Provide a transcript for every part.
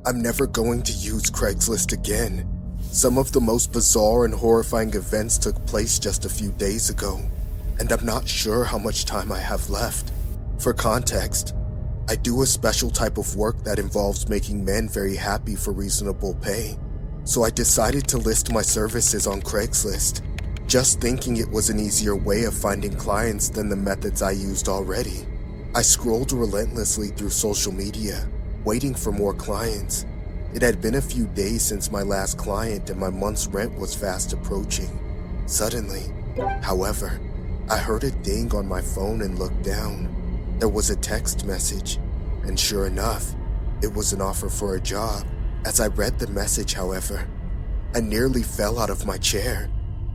I'm never going to use Craigslist again. Some of the most bizarre and horrifying events took place just a few days ago, and I'm not sure how much time I have left. For context, I do a special type of work that involves making men very happy for reasonable pay, so I decided to list my services on Craigslist, just thinking it was an easier way of finding clients than the methods I used already. I scrolled relentlessly through social media, waiting for more clients. It had been a few days since my last client and my month's rent was fast approaching. Suddenly, however, I heard a ding on my phone and looked down. There was a text message, and sure enough, it was an offer for a job. As I read the message, however, I nearly fell out of my chair.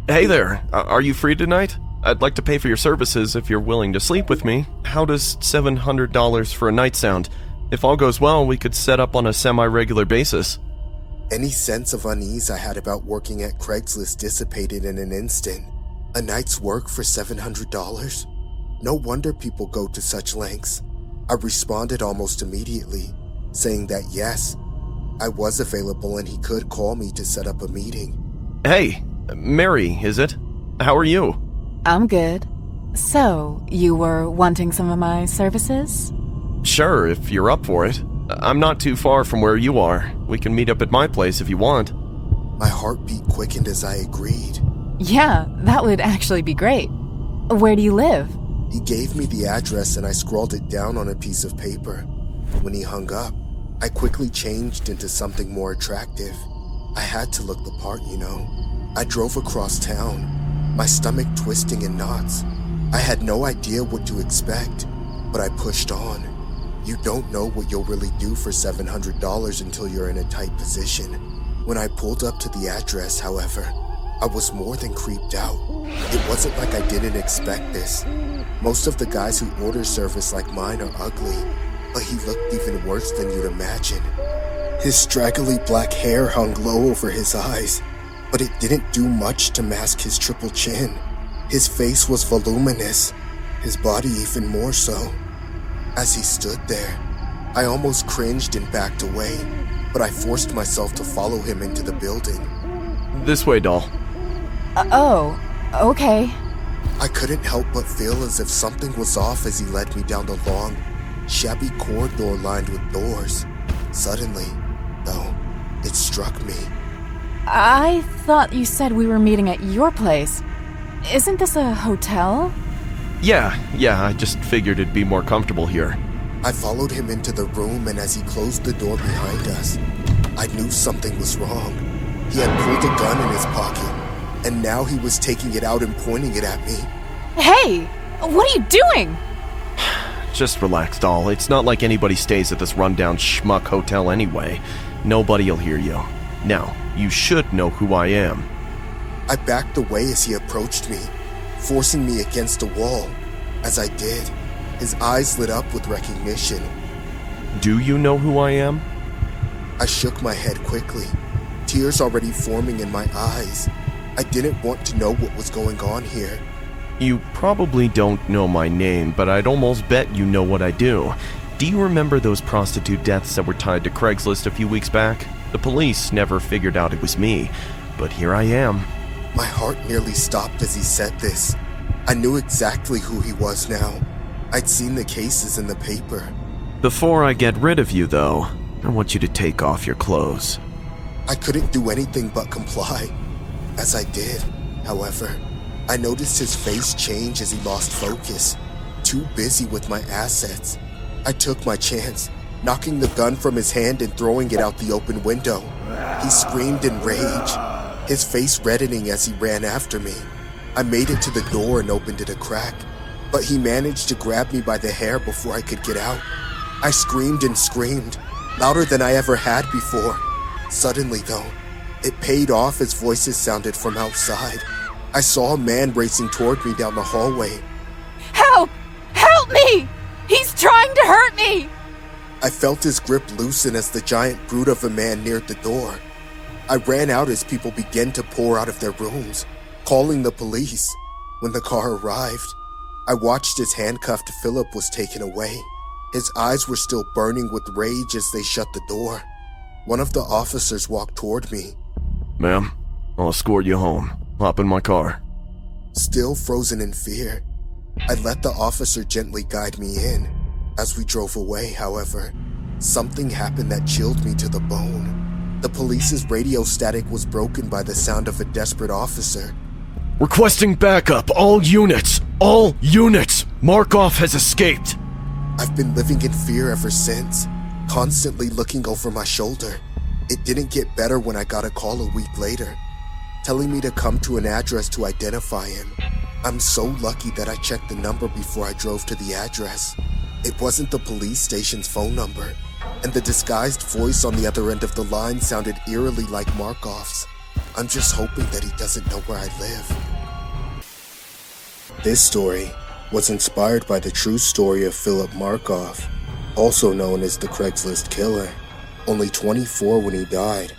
Hey there, are you free tonight? I'd like to pay for your services if you're willing to sleep with me. How does $700 for a night sound? If all goes well, we could set up on a semi-regular basis. Any sense of unease I had about working at Craigslist dissipated in an instant. A night's work for $700? No wonder people go to such lengths. I responded almost immediately, saying that yes, I was available and he could call me to set up a meeting. Hey, Mary, is it? How are you? I'm good. So, you were wanting some of my services? Sure, if you're up for it. I'm not too far from where you are. We can meet up at my place if you want. My heartbeat quickened as I agreed. Yeah, that would actually be great. Where do you live? He gave me the address and I scrawled it down on a piece of paper. When he hung up, I quickly changed into something more attractive. I had to look the part, you know. I drove across town, my stomach twisting in knots. I had no idea what to expect, but I pushed on. You don't know what you'll really do for $700 until you're in a tight position. When I pulled up to the address, however, I was more than creeped out. It wasn't like I didn't expect this. Most of the guys who order service like mine are ugly, but he looked even worse than you'd imagine. His straggly black hair hung low over his eyes, but it didn't do much to mask his triple chin. His face was voluminous, his body even more so. As he stood there, I almost cringed and backed away, but I forced myself to follow him into the building. This way, doll. Oh, okay. I couldn't help but feel as if something was off as he led me down the long, shabby corridor lined with doors. Suddenly, though, it struck me. I thought you said we were meeting at your place. Isn't this a hotel? Yeah, I just figured it'd be more comfortable here. I followed him into the room, and as he closed the door behind us, I knew something was wrong. He had pulled a gun in his pocket, and now he was taking it out and pointing it at me. Hey, what are you doing? Just relax, doll. It's not like anybody stays at this rundown schmuck hotel anyway. Nobody'll hear you. Now, you should know who I am. I backed away as he approached me, forcing me against a wall. As I did, his eyes lit up with recognition. Do you know who I am? I shook my head quickly, tears already forming in my eyes. I didn't want to know what was going on here. You probably don't know my name, but I'd almost bet you know what I do. Do you remember those prostitute deaths that were tied to Craigslist a few weeks back? The police never figured out it was me, but here I am. My heart nearly stopped as he said this. I knew exactly who he was now. I'd seen the cases in the paper. Before I get rid of you, though, I want you to take off your clothes. I couldn't do anything but comply. As I did, however, I noticed his face change as he lost focus, too busy with my assets. I took my chance, knocking the gun from his hand and throwing it out the open window. He screamed in rage, his face reddening as he ran after me. I made it to the door and opened it a crack, but he managed to grab me by the hair before I could get out. I screamed and screamed, louder than I ever had before. Suddenly, though, it paid off as voices sounded from outside. I saw a man racing toward me down the hallway. Help! Help me! He's trying to hurt me! I felt his grip loosen as the giant brute of a man neared the door. I ran out as people began to pour out of their rooms, calling the police. When the car arrived, I watched as handcuffed Philip was taken away. His eyes were still burning with rage as they shut the door. One of the officers walked toward me. Ma'am, I'll escort you home. Hop in my car. Still frozen in fear, I let the officer gently guide me in. As we drove away, however, something happened that chilled me to the bone. The police's radio static was broken by the sound of a desperate officer. Requesting backup, all units! All units! Markov has escaped! I've been living in fear ever since, constantly looking over my shoulder. It didn't get better when I got a call a week later, telling me to come to an address to identify him. I'm so lucky that I checked the number before I drove to the address. It wasn't the police station's phone number, and the disguised voice on the other end of the line sounded eerily like Markov's. I'm just hoping that he doesn't know where I live. This story was inspired by the true story of Philip Markov, also known as the Craigslist Killer. Only 24 when he died,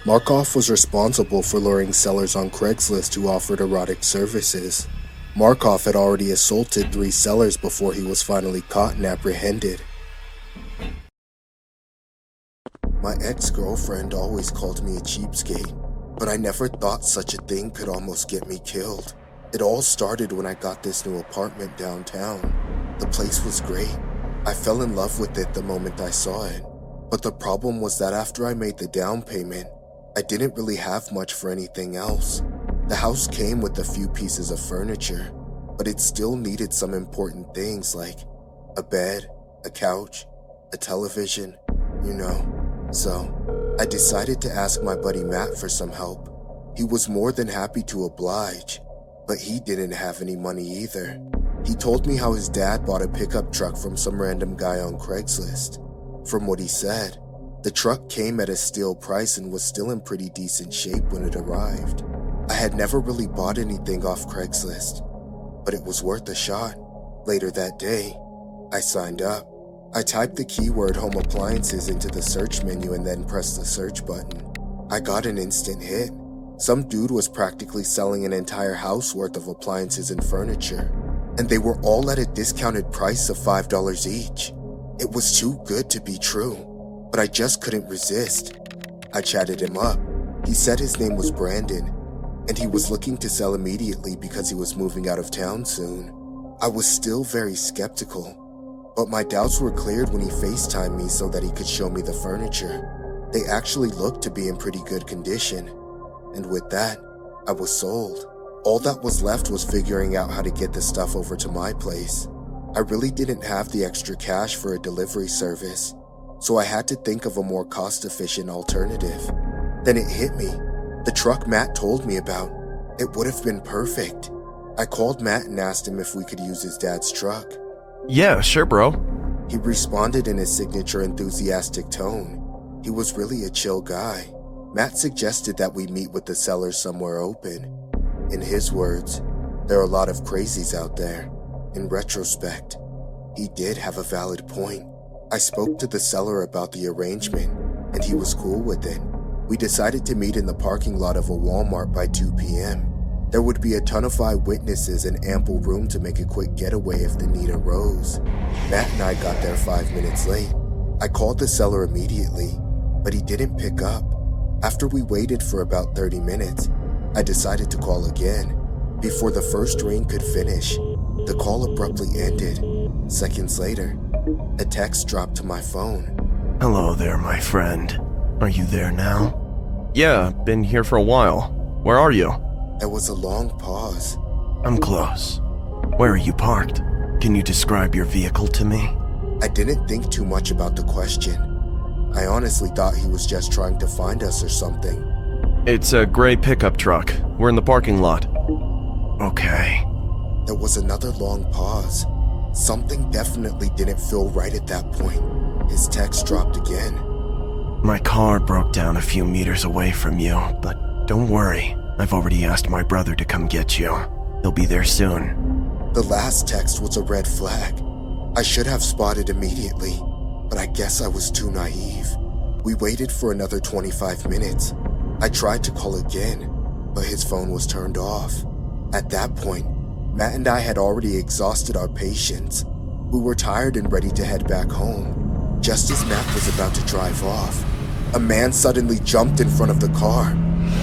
Markov was responsible for luring sellers on Craigslist who offered erotic services. Markov had already assaulted 3 sellers before he was finally caught and apprehended. My ex-girlfriend always called me a cheapskate, but I never thought such a thing could almost get me killed. It all started when I got this new apartment downtown. The place was great. I fell in love with it the moment I saw it. But the problem was that after I made the down payment, I didn't really have much for anything else. The house came with a few pieces of furniture, but it still needed some important things like a bed, a couch, a television, So, I decided to ask my buddy Matt for some help. He was more than happy to oblige, but he didn't have any money either. He told me how his dad bought a pickup truck from some random guy on Craigslist. From what he said, the truck came at a steal price and was still in pretty decent shape when it arrived. I had never really bought anything off Craigslist, but it was worth a shot. Later that day, I signed up. I typed the keyword home appliances into the search menu and then pressed the search button. I got an instant hit. Some dude was practically selling an entire house worth of appliances and furniture, and they were all at a discounted price of $5 each. It was too good to be true, but I just couldn't resist. I chatted him up. He said his name was Brandon, and he was looking to sell immediately because he was moving out of town soon. I was still very skeptical, but my doubts were cleared when he FaceTimed me so that he could show me the furniture. They actually looked to be in pretty good condition, and with that, I was sold. All that was left was figuring out how to get the stuff over to my place. I really didn't have the extra cash for a delivery service, so I had to think of a more cost-efficient alternative. Then it hit me. The truck Matt told me about, it would have been perfect. I called Matt and asked him if we could use his dad's truck. Yeah, sure, bro. He responded in his signature enthusiastic tone. He was really a chill guy. Matt suggested that we meet with the seller somewhere open. In his words, there are a lot of crazies out there. In retrospect, he did have a valid point. I spoke to the seller about the arrangement, and he was cool with it. We decided to meet in the parking lot of a Walmart by 2 p.m. There would be a ton of eyewitnesses and ample room to make a quick getaway if the need arose. Matt and I got there 5 minutes late. I called the seller immediately, but he didn't pick up. After we waited for about 30 minutes, I decided to call again. Before the first ring could finish, the call abruptly ended. Seconds later, a text dropped to my phone. Hello there, my friend. Are you there now? Yeah, been here for a while. Where are you? There was a long pause. I'm close. Where are you parked? Can you describe your vehicle to me? I didn't think too much about the question. I honestly thought he was just trying to find us or something. It's a gray pickup truck. We're in the parking lot. Okay. There was another long pause. Something definitely didn't feel right at that point. His text dropped again. My car broke down a few meters away from you, but don't worry. I've already asked my brother to come get you. He'll be there soon. The last text was a red flag. I should have spotted immediately, but I guess I was too naive. We waited for another 25 minutes. I tried to call again, but his phone was turned off. At that point, Matt and I had already exhausted our patience. We were tired and ready to head back home. Just as Matt was about to drive off, A man suddenly jumped in front of the car.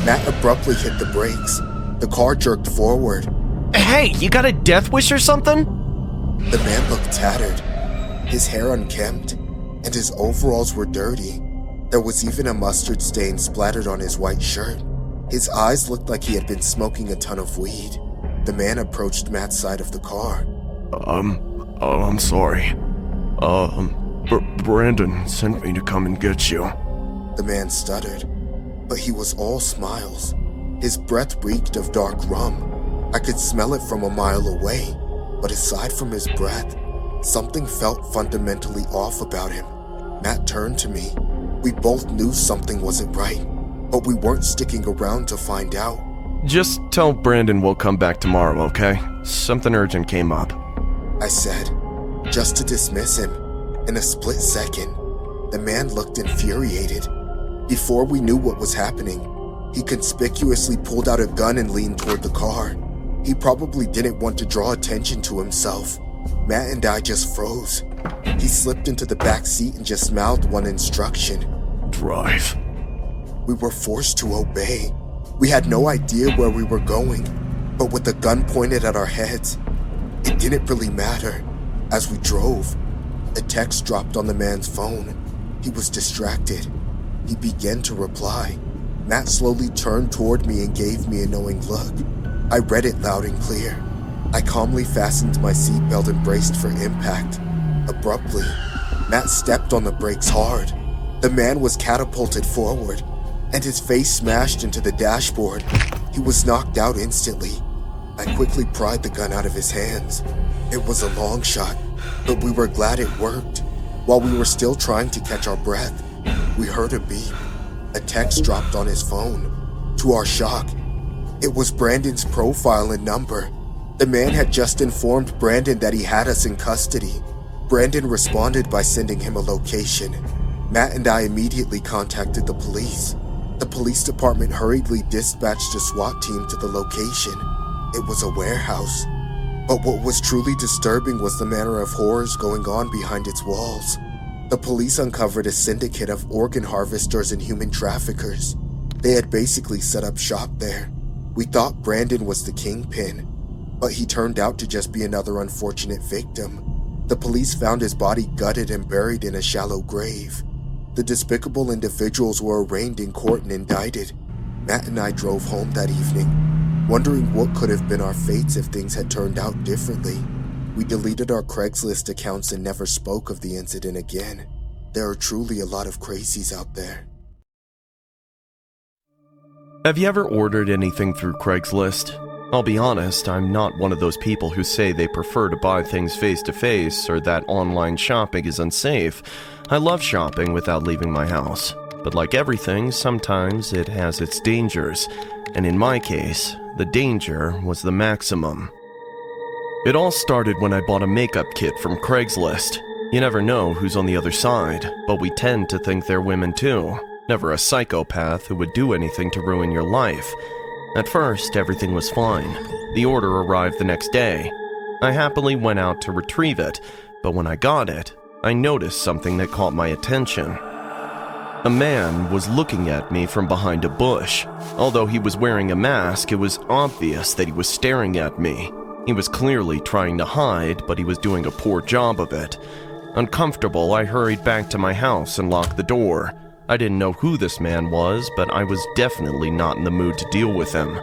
Matt abruptly hit the brakes. The car jerked forward. Hey, you got a death wish or something? The man looked tattered, his hair unkempt, and his overalls were dirty. There was even a mustard stain splattered on his white shirt. His eyes looked like he had been smoking a ton of weed. The man approached Matt's side of the car. I'm sorry. Brandon sent me to come and get you. The man stuttered, but he was all smiles. His breath reeked of dark rum. I could smell it from a mile away, but aside from his breath, something felt fundamentally off about him. Matt turned to me. We both knew something wasn't right, but we weren't sticking around to find out. Just tell Brandon we'll come back tomorrow, okay? Something urgent came up. I said, just to dismiss him. In a split second, the man looked infuriated. Before we knew what was happening, he conspicuously pulled out a gun and leaned toward the car. He probably didn't want to draw attention to himself. Matt and I just froze. He slipped into the back seat and just mouthed one instruction. Drive. We were forced to obey. We had no idea where we were going, but with the gun pointed at our heads, it didn't really matter. As we drove, a text dropped on the man's phone. He was distracted. He began to reply. Matt slowly turned toward me and gave me a knowing look. I read it loud and clear. I calmly fastened my seatbelt and braced for impact. Abruptly, Matt stepped on the brakes hard. The man was catapulted forward, and his face smashed into the dashboard. He was knocked out instantly. I quickly pried the gun out of his hands. It was a long shot, but we were glad it worked. While we were still trying to catch our breath, we heard a beep. A text dropped on his phone. To our shock, it was Brandon's profile and number. The man had just informed Brandon that he had us in custody. Brandon responded by sending him a location. Matt and I immediately contacted the police. The police department hurriedly dispatched a SWAT team to the location. It was a warehouse. But what was truly disturbing was the manner of horrors going on behind its walls. The police uncovered a syndicate of organ harvesters and human traffickers. They had basically set up shop there. We thought Brandon was the kingpin, but he turned out to just be another unfortunate victim. The police found his body gutted and buried in a shallow grave. The despicable individuals were arraigned in court and indicted. Matt and I drove home that evening, wondering what could have been our fates if things had turned out differently. We deleted our Craigslist accounts and never spoke of the incident again. There are truly a lot of crazies out there. Have you ever ordered anything through Craigslist? I'll be honest, I'm not one of those people who say they prefer to buy things face-to-face or that online shopping is unsafe. I love shopping without leaving my house. But like everything, sometimes it has its dangers. And in my case, the danger was the maximum. It all started when I bought a makeup kit from Craigslist. You never know who's on the other side, but we tend to think they're women too. Never a psychopath who would do anything to ruin your life. At first, everything was fine. The order arrived the next day. I happily went out to retrieve it, but when I got it, I noticed something that caught my attention. A man was looking at me from behind a bush. Although he was wearing a mask, it was obvious that he was staring at me. He was clearly trying to hide, but he was doing a poor job of it. Uncomfortable, I hurried back to my house and locked the door. I didn't know who this man was, but I was definitely not in the mood to deal with him.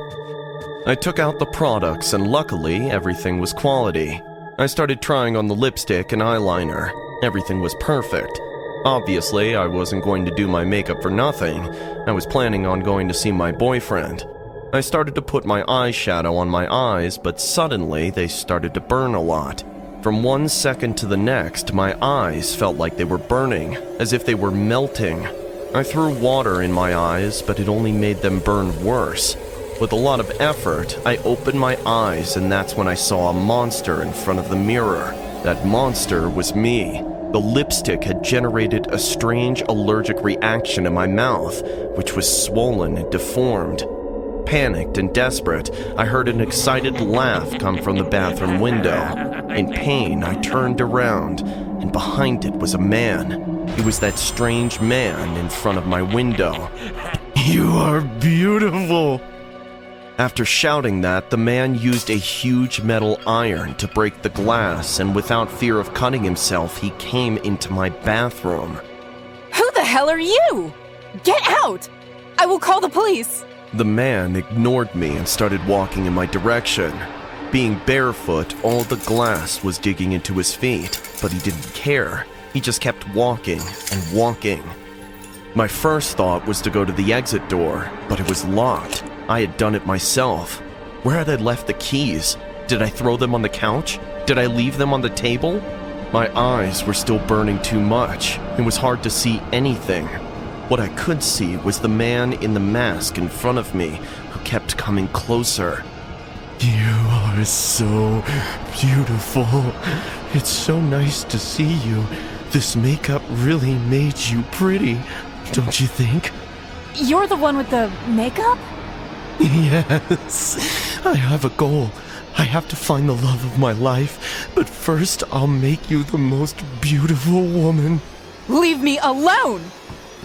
I took out the products, and luckily, everything was quality. I started trying on the lipstick and eyeliner. Everything was perfect. Obviously, I wasn't going to do my makeup for nothing. I was planning on going to see my boyfriend. I started to put my eyeshadow on my eyes, but suddenly they started to burn a lot. From 1 second to the next, my eyes felt like they were burning, as if they were melting. I threw water in my eyes, but it only made them burn worse. With a lot of effort, I opened my eyes, and that's when I saw a monster in front of the mirror. That monster was me. The lipstick had generated a strange allergic reaction in my mouth, which was swollen and deformed. Panicked and desperate, I heard an excited laugh come from the bathroom window. In pain, I turned around, and behind it was a man. It was that strange man in front of my window. "You are beautiful!" After shouting that, the man used a huge metal iron to break the glass, and without fear of cutting himself, he came into my bathroom. Who the hell are you? Get out! I will call the police. The man ignored me and started walking in my direction. Being barefoot, all the glass was digging into his feet, but he didn't care. He just kept walking and walking. My first thought was to go to the exit door, but it was locked. I had done it myself. Where had I left the keys? Did I throw them on the couch? Did I leave them on the table? My eyes were still burning too much. It was hard to see anything. What I could see was the man in the mask in front of me, who kept coming closer. "You are so beautiful. It's so nice to see you. This makeup really made you pretty, don't you think?" You're the one with the makeup? "Yes. I have a goal. I have to find the love of my life, but first I'll make you the most beautiful woman." Leave me alone!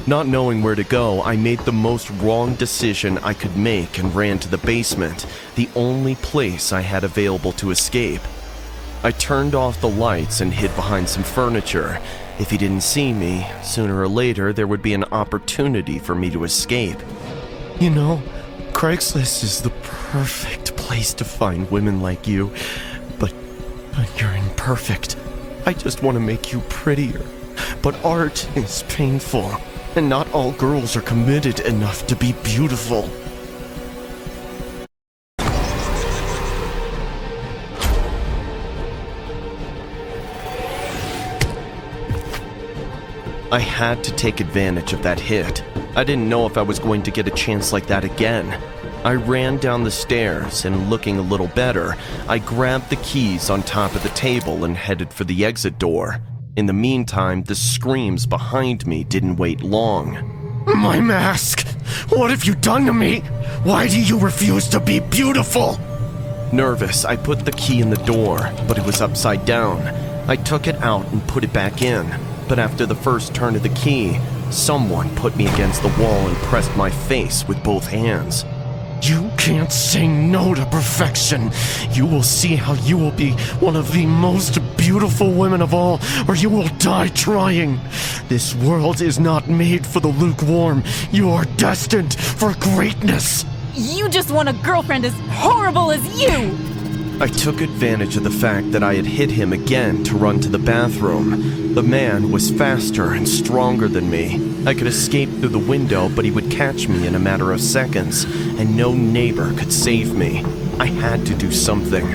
Not knowing where to go, I made the most wrong decision I could make and ran to the basement, the only place I had available to escape. I turned off the lights and hid behind some furniture. If he didn't see me, sooner or later there would be an opportunity for me to escape. "You know, Craigslist is the perfect place to find women like you, but you're imperfect. I just want to make you prettier. But art is painful, and not all girls are committed enough to be beautiful." I had to take advantage of that hit. I didn't know if I was going to get a chance like that again. I ran down the stairs, and looking a little better, I grabbed the keys on top of the table and headed for the exit door. In the meantime, the screams behind me didn't wait long. "My mask! What have you done to me? Why do you refuse to be beautiful?" Nervous, I put the key in the door, but it was upside down. I took it out and put it back in, but after the first turn of the key, someone put me against the wall and pressed my face with both hands. "You can't say no to perfection. You will see how you will be one of the most beautiful women of all, or you will die trying. This world is not made for the lukewarm. You are destined for greatness." You just want a girlfriend as horrible as you! I took advantage of the fact that I had hit him again to run to the bathroom. The man was faster and stronger than me. I could escape through the window, but he would catch me in a matter of seconds, and no neighbor could save me. I had to do something.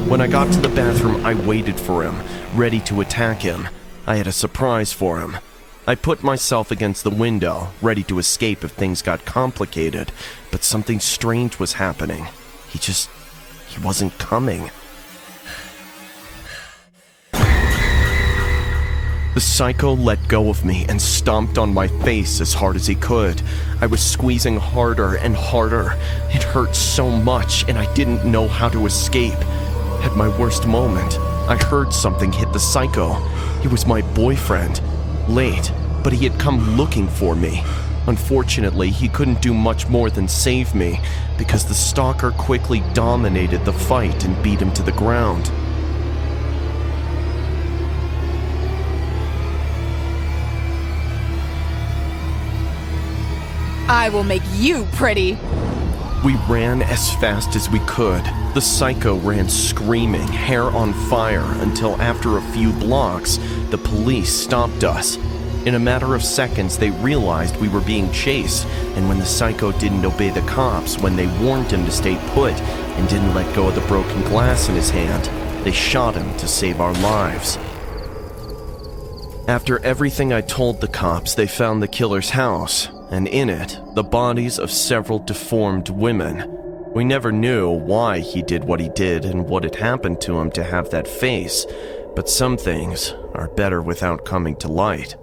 When I got to the bathroom, I waited for him, ready to attack him. I had a surprise for him. I put myself against the window, ready to escape if things got complicated, but something strange was happening. He wasn't coming. The psycho let go of me and stomped on my face as hard as he could. I was squeezing harder and harder. It hurt so much, and I didn't know how to escape. At my worst moment, I heard something hit the psycho. He was my boyfriend. Late, but he had come looking for me. Unfortunately, he couldn't do much more than save me, because the stalker quickly dominated the fight and beat him to the ground. I will make you pretty! We ran as fast as we could. The psycho ran screaming, hair on fire, until after a few blocks, the police stopped us. In a matter of seconds, they realized we were being chased, and when the psycho didn't obey the cops, when they warned him to stay put and didn't let go of the broken glass in his hand, they shot him to save our lives. After everything I told the cops, they found the killer's house, and in it, the bodies of several deformed women. We never knew why he did what he did and what had happened to him to have that face, but some things are better without coming to light.